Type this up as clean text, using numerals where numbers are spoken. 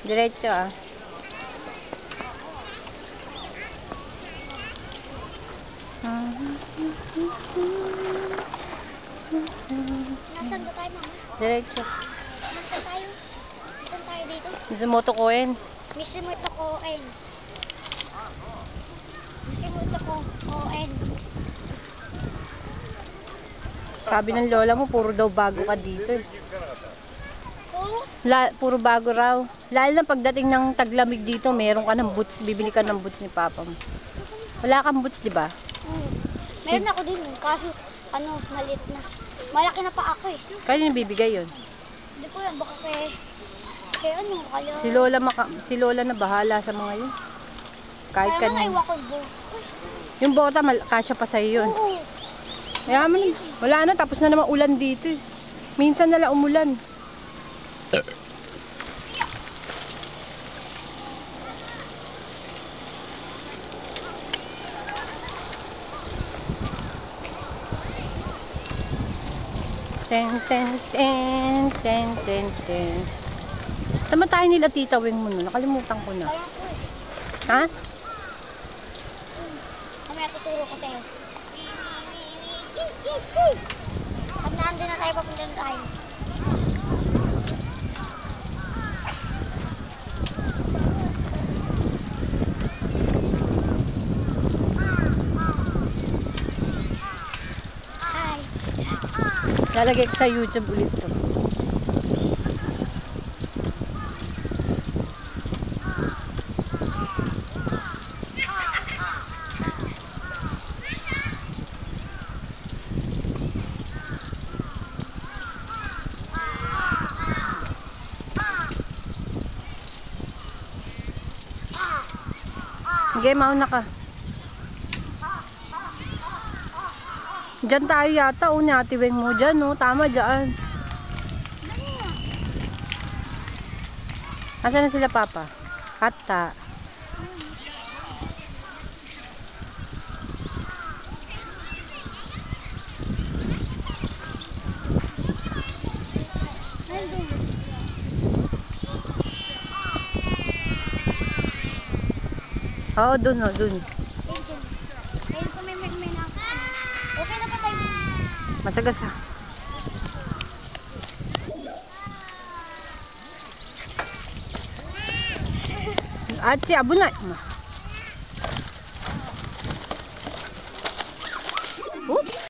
Diretso ah. Nasaan ba tayo, mama? Diretso. Nasaan tayo? Nasaan tayo dito? Mizumoto Koen. Mizumoto Koen. Mizumoto Koen. Sabi ng lola mo, puro daw bago ka dito eh. Puro? Puro bago raw. Lalo na pagdating ng taglamig dito, meron ka ng boots. Bibili ka ng boots ni papa mo. Wala kang boots, di ba? Meron ako din, kaso maliit na. Malaki na pa ako eh. Kaya bibigay yun. Hindi ko yan, baka kaya kaya. Si Lola na bahala sa mga yun. Kahit Kaya nga kanina. naiwan ko yung Yung bota, kasya pa sa'yo yun. Oo. Kaya mo na. Wala na, tapos na naman ulan dito eh. Minsan na lang umulan. Ten, ten, ten, ten, ten, ten. Tama tayo nila Tita Weng mo nun. Nakalimutan ko na. Kaya ko eh. Ha? Mamaya tuturo ko sa'yo. Pag naandun na tayo, papunta na tayo. Hi. Lalagay ko sa YouTube ulit to. Sige, mauna ka. Diyan tayo yata, ni Ate Weng mo dyan, no? Tama dyan. Asan na sila, Papa? Kata. Oo, dun, o, dun. Ayun po, may na. Okay na ba tayo? Masagasa. At si Abo na.